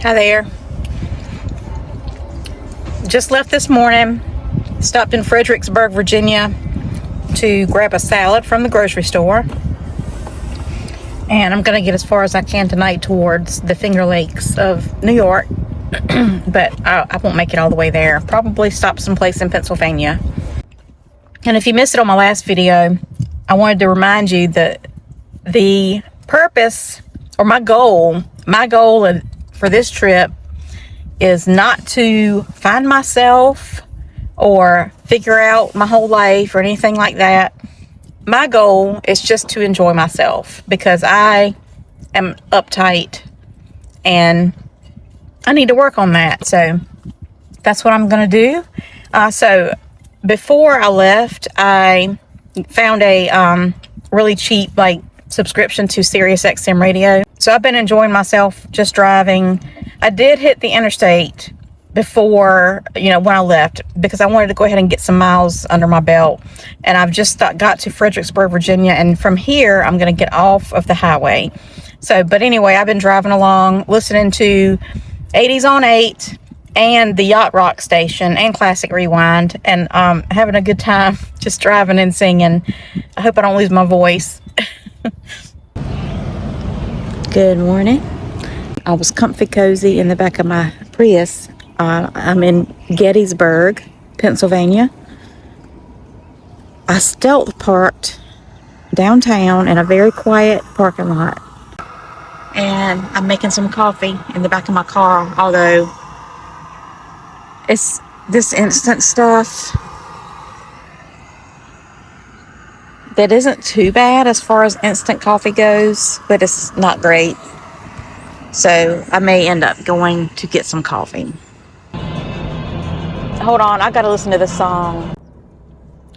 Hi there. Just left this morning. Stopped in Fredericksburg, Virginia to grab a salad from the grocery store. And I'm going to get as far as I can tonight towards the Finger Lakes of New York. But I won't make it all the way there. Probably stop someplace in Pennsylvania. And if you missed it on my last video, I wanted to remind you that the purpose or my goal for this trip is not to find myself or figure out my whole life or anything like that. My goal is just to enjoy myself because I am uptight and I need to work on that. So that's what I'm going to do. So before I left, I found a really cheap subscription to Sirius XM radio. So I've been enjoying myself just driving. I did hit the interstate before, when I left because I wanted to go ahead and get some miles under my belt. And I've just got to Fredericksburg, Virginia. And from here, I'm going to get off of the highway. But anyway, I've been driving along, listening to 80s on 8 and the Yacht Rock station and Classic Rewind. And having a good time just driving and singing. I hope I don't lose my voice. Good morning. I was comfy cozy in the back of my Prius. I'm in Gettysburg, Pennsylvania. I stealth parked downtown in a very quiet parking lot. And I'm making some coffee in the back of my car, although it's this instant stuff that isn't too bad as far as instant coffee goes, but it's not great. So I may end up going to get some coffee. Hold on, I gotta listen to this song.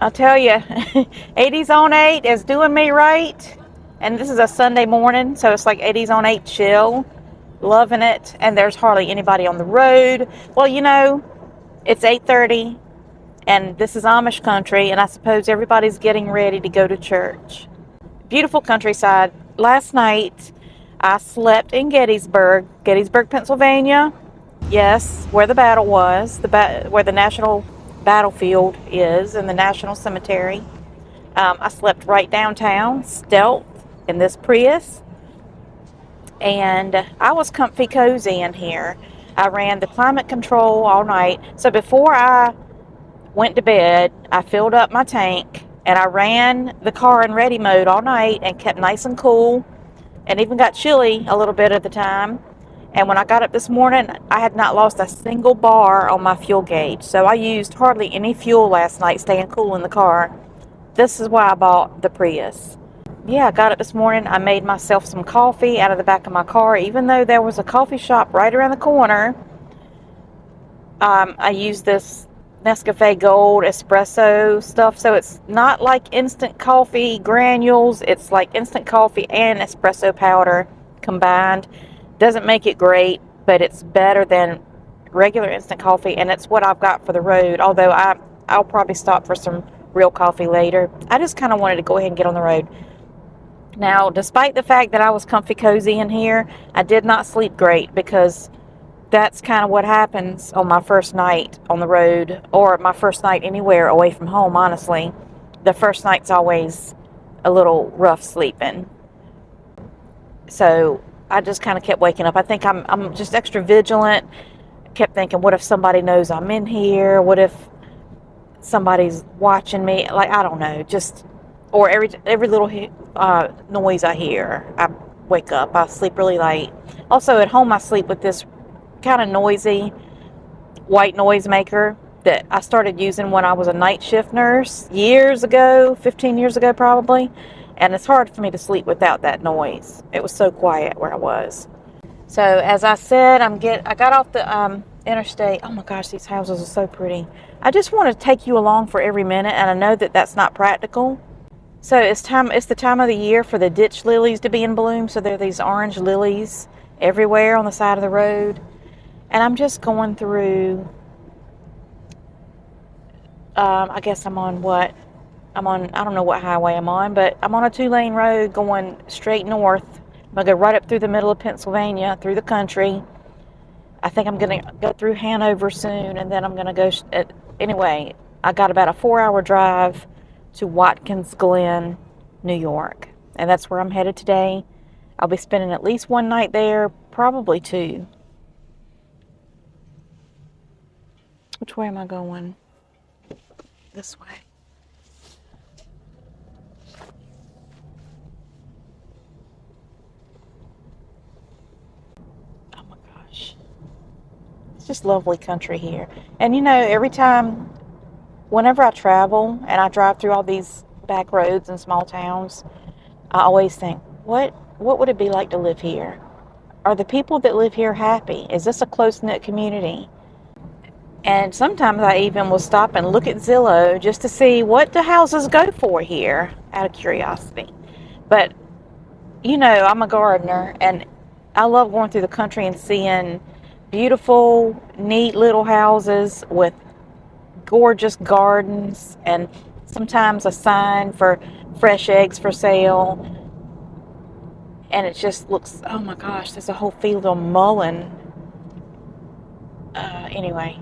I'll tell you, 80s on 8 is doing me right. And this is a Sunday morning, so it's like 80s on 8 chill. Loving it. And there's hardly anybody on the road. Well, it's 8:30 and this is Amish country, and I suppose everybody's getting ready to go to church. Beautiful countryside. Last night, I slept in Gettysburg, Pennsylvania. Yes, where the battle was, where the national battlefield is, and the national cemetery. I slept right downtown, stealth, in this Prius. And I was comfy cozy in here. I ran the climate control all night. So before I went to bed, I filled up my tank, and I ran the car in ready mode all night and kept nice and cool. And even got chilly a little bit at the time. And when I got up this morning, I had not lost a single bar on my fuel gauge. So I used hardly any fuel last night staying cool in the car. This is why I bought the Prius. Yeah, I got up this morning. I made myself some coffee out of the back of my car. Even though there was a coffee shop right around the corner, I used this Nescafe Gold espresso stuff. So it's not like instant coffee granules. It's like instant coffee and espresso powder combined. Doesn't make it great, but it's better than regular instant coffee, and it's what I've got for the road. Although I'll probably stop for some real coffee later. I just kind of wanted to go ahead and get on the road. Now, despite the fact that I was comfy cozy in here, I did not sleep great because that's kind of what happens on my first night on the road, or my first night anywhere away from home, honestly. The first night's always a little rough sleeping. So I just kind of kept waking up. I think I'm just extra vigilant. Kept thinking, what if somebody knows I'm in here? What if somebody's watching me? I don't know. Or every little noise I hear, I wake up. I sleep really light. Also, at home, I sleep with this kind of noisy white noise maker that I started using when I was a night shift nurse years ago, 15 years ago probably. And it's hard for me to sleep without that noise. It was so quiet where I was. So as I said, I got off the interstate. Oh my gosh, these houses are so pretty. I just want to take you along for every minute, and I know that that's not practical. So it's the time of the year for the ditch lilies to be in bloom. So there are these orange lilies everywhere on the side of the road. And I'm just going through, I guess I'm on I don't know what highway I'm on, but I'm on a 2-lane road going straight north. I'm going to go right up through the middle of Pennsylvania, through the country. I think I'm going to go through Hanover soon, and then I'm going to go. Anyway, I got about a 4-hour drive to Watkins Glen, New York, and that's where I'm headed today. I'll be spending at least one night there, probably two. Which way am I going? This way. Oh my gosh. It's just lovely country here. And you know, every time, whenever I travel and I drive through all these back roads and small towns, I always think, what would it be like to live here? Are the people that live here happy? Is this a close-knit community? And sometimes I even will stop and look at Zillow just to see what the houses go for here, out of curiosity. But, you know, I'm a gardener, and I love going through the country and seeing beautiful, neat little houses with gorgeous gardens, and sometimes a sign for fresh eggs for sale. And it just looks, oh my gosh, there's a whole field of mullein. Anyway,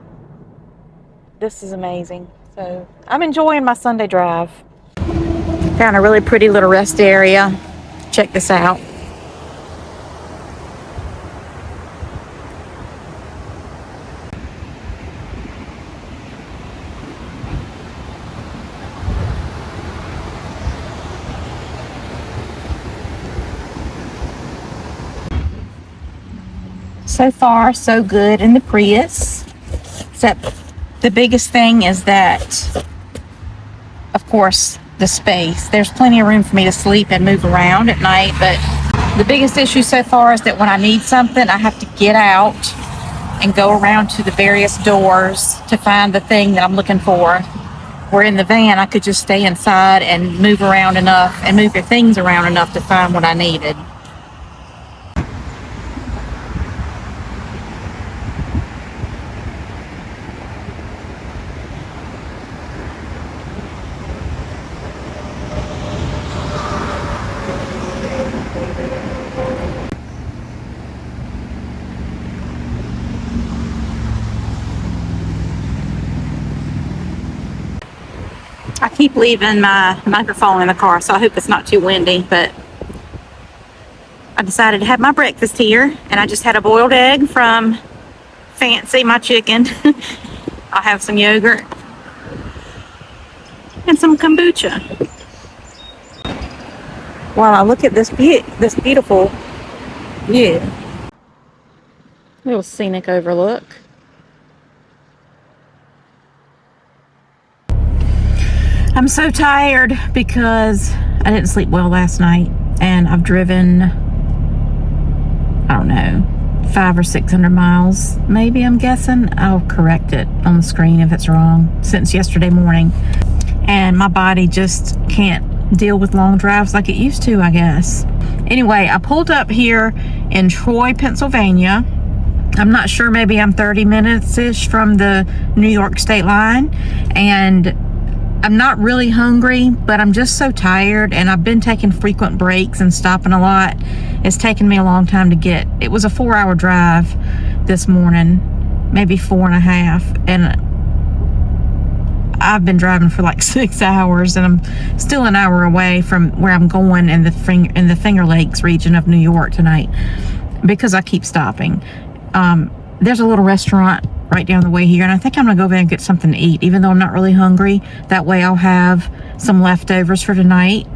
this is amazing. So I'm enjoying my Sunday drive. Found a really pretty little rest area. Check this out. So far, so good in the Prius. Except the biggest thing is that, of course, the space. There's plenty of room for me to sleep and move around at night, but the biggest issue so far is that when I need something, I have to get out and go around to the various doors to find the thing that I'm looking for. Where in the van, I could just stay inside and move around enough and move your things around enough to find what I needed. I keep leaving my microphone in the car, so I hope it's not too windy, but I decided to have my breakfast here, and I just had a boiled egg from Fancy, my chicken. I'll have some yogurt and some kombucha while I look at this beautiful view. Little scenic overlook. I'm so tired because I didn't sleep well last night, and I've driven, I don't know, 500 or 600 miles, maybe, I'm guessing. I'll correct it on the screen if it's wrong, since yesterday morning. And my body just can't deal with long drives like it used to, I guess. Anyway, I pulled up here in Troy, Pennsylvania. I'm not sure, maybe I'm 30 minutes-ish from the New York state line, and I'm not really hungry, but I'm just so tired, and I've been taking frequent breaks and stopping a lot. It's taken me a long time to get. It was a 4-hour drive this morning, maybe 4.5, and I've been driving for like 6 hours, and I'm still an hour away from where I'm going in the Finger Lakes region of New York tonight because I keep stopping. There's a little restaurant right down the way here, and I think I'm gonna go over there and get something to eat, even though I'm not really hungry. That way I'll have some leftovers for tonight,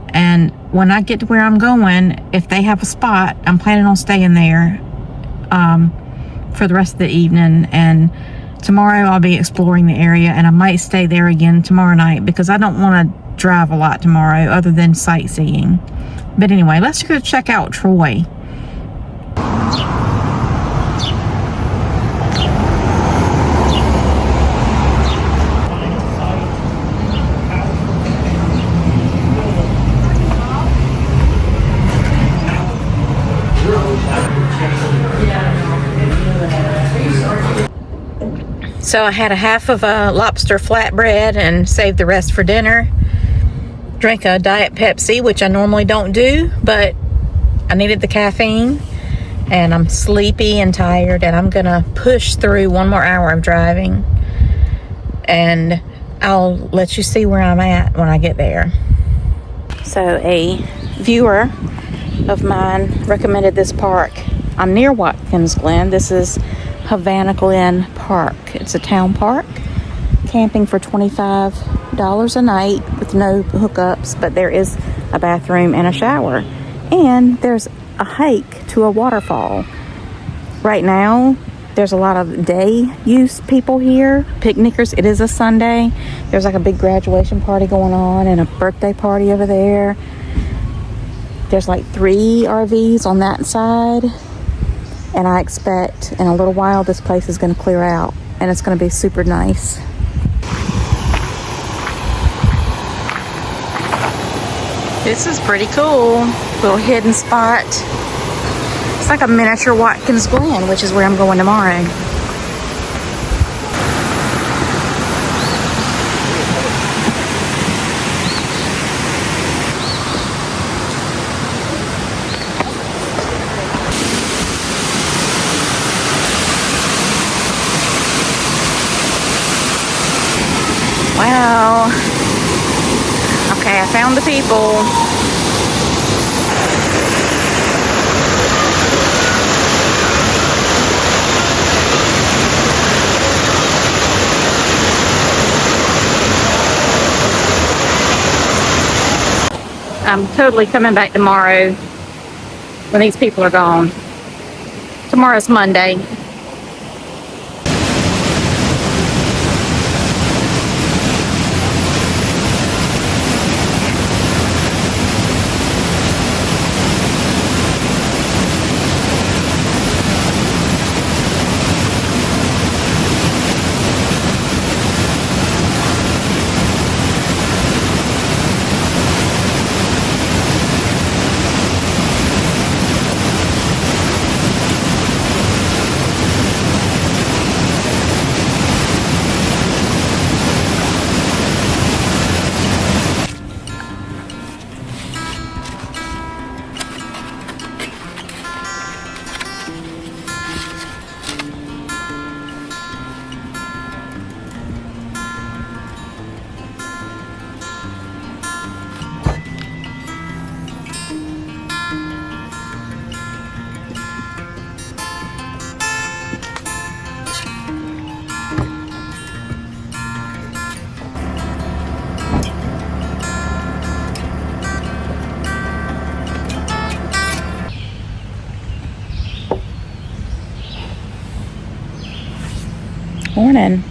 and when I get to where I'm going, if they have a spot, I'm planning on staying there for the rest of the evening. And tomorrow I'll be exploring the area, and I might stay there again tomorrow night because I don't want to drive a lot tomorrow other than sightseeing. But anyway, let's go check out Troy. So I had a half of a lobster flatbread and saved the rest for dinner. Drank a Diet Pepsi, which I normally don't do, but I needed the caffeine. and I'm sleepy and tired, and I'm gonna push through one more hour of driving, and I'll let you see where I'm at when I get there. So a viewer of mine recommended this park. I'm near Watkins Glen. This is Havana Glen Park. It's a town park. Camping for $25 a night with no hookups, but there is a bathroom and a shower. And there's a hike to a waterfall. Right now, there's a lot of day use people here, picnickers. It is a Sunday. There's like a big graduation party going on and a birthday party over there. There's like 3 RVs on that side. And I expect in a little while this place is going to clear out and it's going to be super nice. This is pretty cool. Little hidden spot. It's like a miniature Watkins Glen, which is where I'm going tomorrow. Wow. Okay, I found the people. I'm totally coming back tomorrow when these people are gone. Tomorrow's Monday. Morning.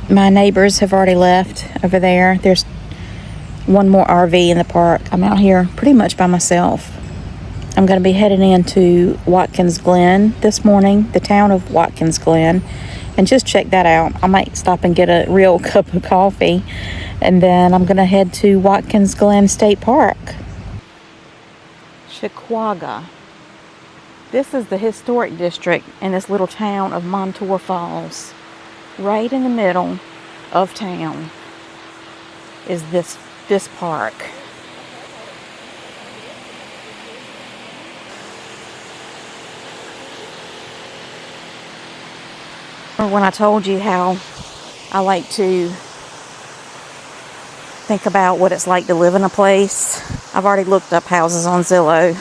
My neighbors have already left over there. There's one more RV in the park. I'm out here pretty much by myself. I'm going to be heading into Watkins Glen this morning, the town of Watkins Glen, and just check that out. I might stop and get a real cup of coffee, and then I'm going to head to Watkins Glen State Park. Chiquaga. This is the historic district in this little town of Montour Falls. Right in the middle of town is this park. Or when I told you how I like to think about what it's like to live in a place, I've already looked up houses on Zillow.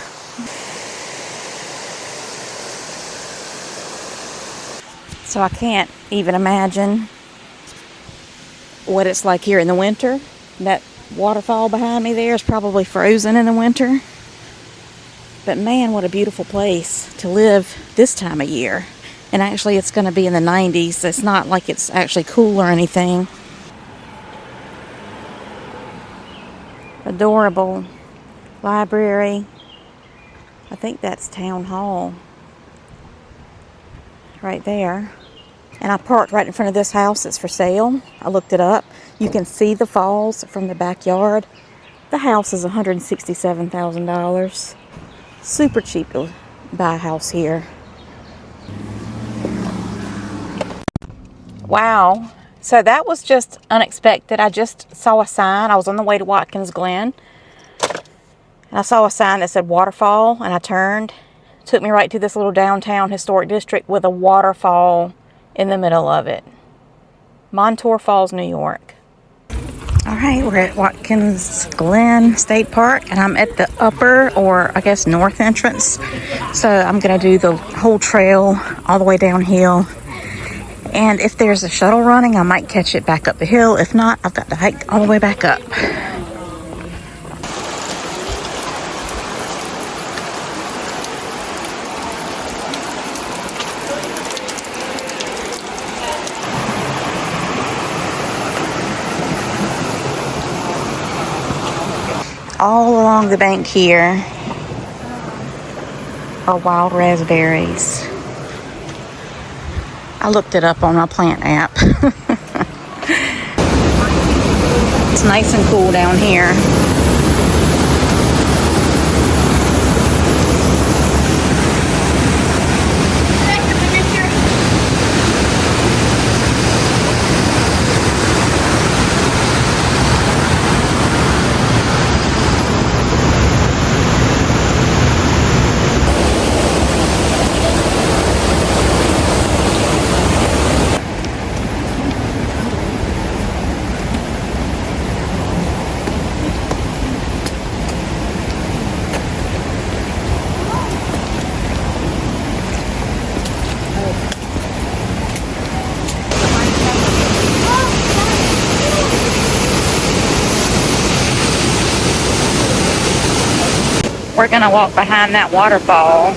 So I can't even imagine what it's like here in the winter. That waterfall behind me there is probably frozen in the winter. But man, what a beautiful place to live this time of year. And actually it's going to be in the 90s. It's not like it's actually cool or anything. Adorable library. I think that's Town Hall. Right there. And I parked right in front of this house. It's for sale. I looked it up. You can see the falls from the backyard. The house is $167,000. Super cheap to buy a house here. Wow. So that was just unexpected. I just saw a sign. I was on the way to Watkins Glen. And I saw a sign that said waterfall, and I turned Took me right to this little downtown historic district with a waterfall in the middle of it. Montour Falls, New York. All right, we're at Watkins Glen State Park, and I'm at the upper, or I guess north entrance. So I'm gonna do the whole trail all the way downhill. And if there's a shuttle running, I might catch it back up the hill. If not, I've got to hike all the way back up. All along the bank here are wild raspberries. I looked it up on my plant app. It's nice and cool down here. We're gonna walk behind that waterfall.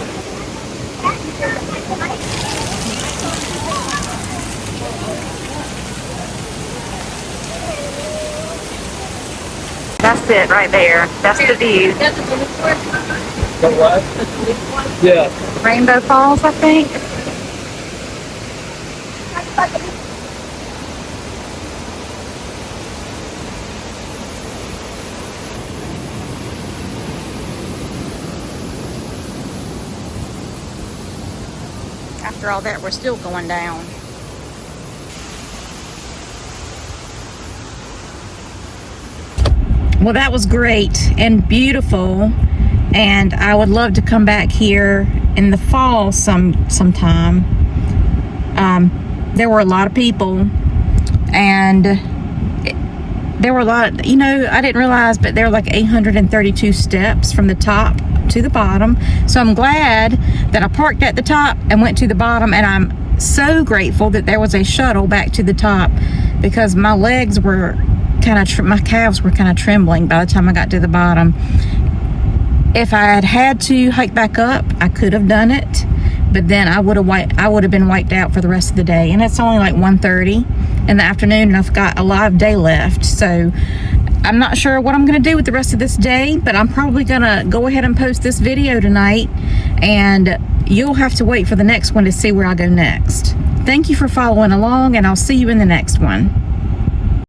That's it right there. That's the view. What? Yeah. Rainbow Falls, I think. After all that, we're still going down. Well, that was great and beautiful, and I would love to come back here in the fall sometime. There were a lot of people, and there were a lot, you know, I didn't realize, but there were like 832 steps from the top to the bottom. So I'm glad that I parked at the top and went to the bottom, and I'm so grateful that there was a shuttle back to the top, because my legs were my calves were kind of trembling by the time I got to the bottom. If I had had to hike back up, I could have done it, but then I would have been wiped out for the rest of the day, and it's only like 1:30 in the afternoon, and I've got a live day left. So I'm not sure what I'm going to do with the rest of this day, but I'm probably going to go ahead and post this video tonight, and you'll have to wait for the next one to see where I go next. Thank you for following along, and I'll see you in the next one.